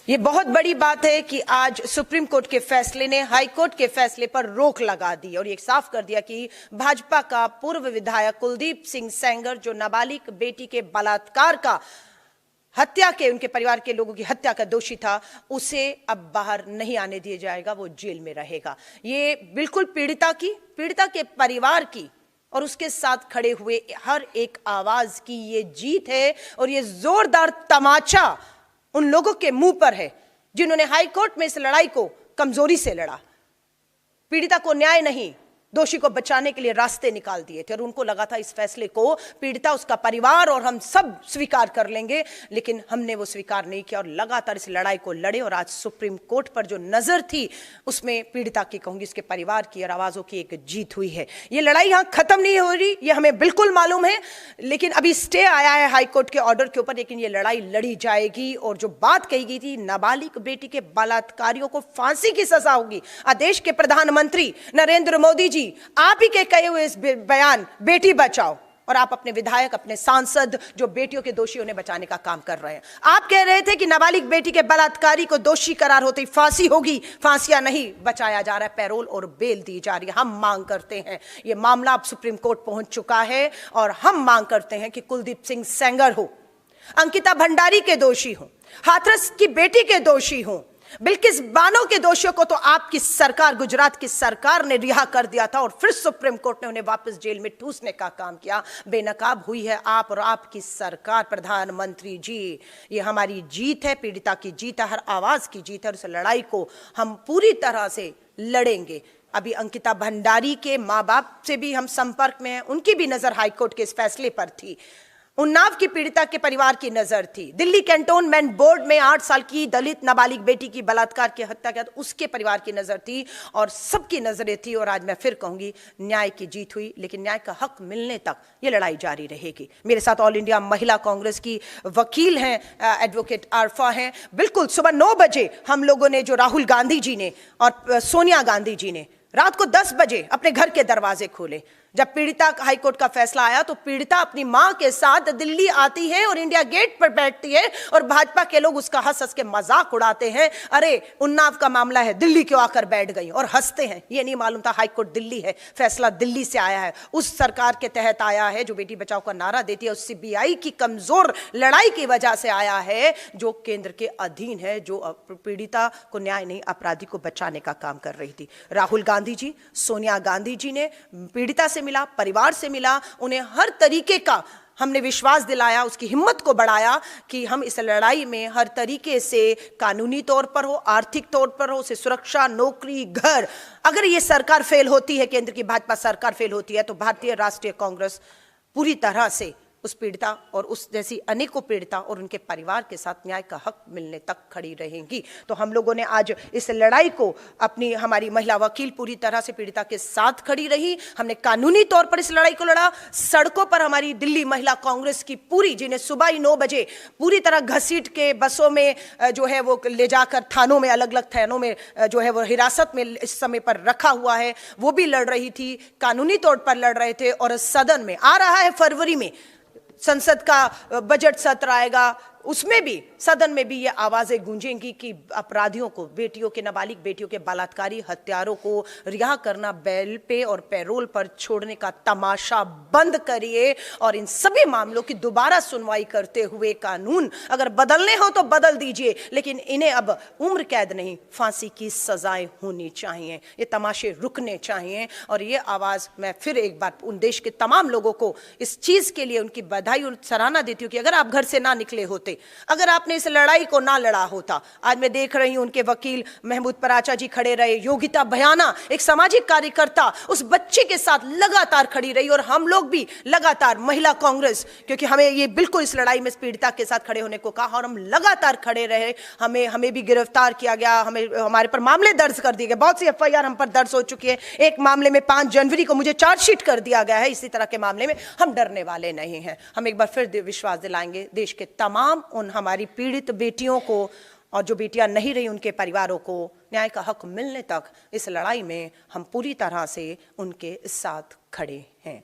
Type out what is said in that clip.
ये बहुत बड़ी बात है कि आज सुप्रीम कोर्ट के फैसले ने हाई कोर्ट के फैसले पर रोक लगा दी और ये साफ कर दिया कि भाजपा का पूर्व विधायक कुलदीप सिंह सेंगर, जो नाबालिग बेटी के बलात्कार का हत्या के उनके परिवार के लोगों की हत्या का दोषी था, उसे अब बाहर नहीं आने दिया जाएगा, वो जेल में रहेगा। ये बिल्कुल पीड़िता के परिवार की और उसके साथ खड़े हुए हर एक आवाज की ये जीत है और ये जोरदार तमाचा उन लोगों के मुंह पर है जिन्होंने हाई कोर्ट में इस लड़ाई को कमजोरी से लड़ा। पीड़िता को न्याय नहीं, दोषी को बचाने के लिए रास्ते निकाल दिए थे और उनको लगा था इस फैसले को पीड़िता, उसका परिवार और हम सब स्वीकार कर लेंगे, लेकिन हमने वो स्वीकार नहीं किया और लगातार इस लड़ाई को लड़े। और आज सुप्रीम कोर्ट पर जो नजर थी उसमें पीड़िता की, कहूंगी इसके परिवार की और आवाजों की एक जीत हुई है। ये लड़ाई यहां खत्म नहीं हो रही, ये हमें बिल्कुल मालूम है, लेकिन अभी स्टे आया है हाई कोर्ट के ऑर्डर के ऊपर, लेकिन ये लड़ाई लड़ी जाएगी। और जो बात कही गई थी नाबालिग बेटी के बलात्कारियों को फांसी की सजा होगी, देश के प्रधानमंत्री नरेंद्र मोदी जी आप ही के कहे हुए इस बयान बेटी बचाओ, और आप अपने विधायक, अपने सांसद जो बेटियों के दोषी उन्हें बचाने का काम कर रहे हैं, आप कह रहे थे कि नाबालिग बेटी के बलात्कारी को दोषी करार होते ही फांसी होगी, फांसियां नहीं, बचाया जा रहा है, पैरोल और बेल दी जा रही है। हम मांग करते हैं, यह मामला अब सुप्रीम कोर्ट पहुंच चुका है और हम मांग करते हैं कि कुलदीप सिंह सेंगर हो, अंकिता भंडारी के दोषी हो, हाथरस की बेटी के दोषी हो, बिल्किस बानो के दोषियों को तो आपकी सरकार, गुजरात की सरकार ने रिहा कर दिया था और फिर सुप्रीम कोर्ट ने उन्हें वापस जेल में ठूसने का काम किया। बेनकाब हुई है आप और आपकी सरकार, प्रधानमंत्री जी। ये हमारी जीत है, पीड़िता की जीत है, हर आवाज की जीत है और उस लड़ाई को हम पूरी तरह से लड़ेंगे। अभी अंकिता भंडारी के माँ बाप से भी हम संपर्क में हैं, उनकी भी नजर हाईकोर्ट के इस फैसले पर थी। उन्नाव की पीड़िता के परिवार की नजर थी। दिल्ली कैंटोनमेंट बोर्ड में 8 साल की दलित नाबालिग बेटी की बलात्कार की हत्या किया, उसके परिवार की नजर थी और सबकी नजरें थी। और आज मैं फिर कहूंगी, न्याय की जीत हुई, लेकिन न्याय का हक मिलने तक ये लड़ाई जारी रहेगी। मेरे साथ ऑल इंडिया महिला कांग्रेस की वकील हैं, एडवोकेट आरफा हैं। बिल्कुल सुबह 9 बजे हम लोगों ने, जो राहुल गांधी जी ने और सोनिया गांधी जी ने रात को 10 बजे अपने घर के दरवाजे खोले। जब पीड़िता हाईकोर्ट का फैसला आया तो पीड़िता अपनी मां के साथ दिल्ली आती है और इंडिया गेट पर बैठती है और भाजपा के लोग उसका हंस हंस के मजाक उड़ाते हैं, अरे उन्नाव का मामला है, दिल्ली क्यों आकर बैठ गई, और हंसते हैं। ये नहीं मालूम था हाईकोर्ट दिल्ली है, फैसला दिल्ली से आया है, उस सरकार के तहत आया है जो बेटी बचाओ का नारा देती है, उस सीबीआई की कमजोर लड़ाई की वजह से आया है, जो केंद्र के अधीन है, जो पीड़िता को न्याय नहीं, अपराधी को बचाने का काम कर रही थी। राहुल गांधी जी, सोनिया गांधी जी ने पीड़िता से मिला, परिवार से मिला, उन्हें हर तरीके का हमने विश्वास दिलाया, उसकी हिम्मत को बढ़ाया कि हम इस लड़ाई में हर तरीके से, कानूनी तौर पर हो, आर्थिक तौर पर हो, उसे सुरक्षा, नौकरी, घर, अगर ये सरकार फेल होती है, केंद्र की भाजपा सरकार फेल होती है, तो भारतीय राष्ट्रीय कांग्रेस पूरी तरह से उस पीड़िता और उस जैसी अनेकों पीड़िता और उनके परिवार के साथ न्याय का हक मिलने तक खड़ी रहेंगी। तो हम लोगों ने आज इस लड़ाई को, हमारी महिला वकील पूरी तरह से पीड़िता के साथ खड़ी रही, हमने कानूनी तौर पर इस लड़ाई को लड़ा। सड़कों पर हमारी दिल्ली महिला कांग्रेस की पूरी, जिन्हें सुबह ही 9 बजे पूरी तरह घसीट के बसों में जो है वो ले जाकर थानों में, अलग अलग थानों में जो है वो हिरासत में इस समय पर रखा हुआ है, वो भी लड़ रही थी, कानूनी तौर पर लड़ रहे थे। और सदन में आ रहा है फरवरी में संसद का बजट सत्र आएगा, उसमें भी, सदन में भी ये आवाजें गूंजेंगी कि अपराधियों को, बेटियों के, नाबालिग बेटियों के बलात्कारी हत्यारों को रिहा करना, बेल पे और पैरोल पर छोड़ने का तमाशा बंद करिए और इन सभी मामलों की दोबारा सुनवाई करते हुए कानून अगर बदलने हो तो बदल दीजिए, लेकिन इन्हें अब उम्र कैद नहीं, फांसी की सजाएं होनी चाहिए, ये तमाशे रुकने चाहिए। और ये आवाज मैं फिर एक बार उन देश के तमाम लोगों को इस चीज के लिए उनकी बधाई और सराहना देती हूँ कि अगर आप घर से ना निकले होते, अगर आपने इस लड़ाई को ना लड़ा होता, आज मैं देख रही हूं उनके वकील महमूद पराचा जी खड़े रहे, योगिता भयाना एक सामाजिक कार्यकर्ता उस बच्चे के साथ लगातार खड़ी रही, और हम लोग भी लगातार महिला कांग्रेस, क्योंकि हमें ये बिल्कुल इस लड़ाई में पीड़िता के साथ खड़े होने को कहा और हम लगातार खड़े रहे। हमें भी गिरफ्तार किया गया, हमारे पर मामले दर्ज कर दिए गए, बहुत सी एफआईआर हम पर दर्ज हो चुकी है। एक मामले में 5 जनवरी को मुझे चार्जशीट कर दिया गया है। इसी तरह के मामले में हम डरने वाले नहीं हैं। हम एक बार फिर विश्वास दिलाएंगे देश के तमाम उन हमारी पीड़ित बेटियों को, और जो बेटियां नहीं रही उनके परिवारों को, न्याय का हक मिलने तक इस लड़ाई में हम पूरी तरह से उनके साथ खड़े हैं।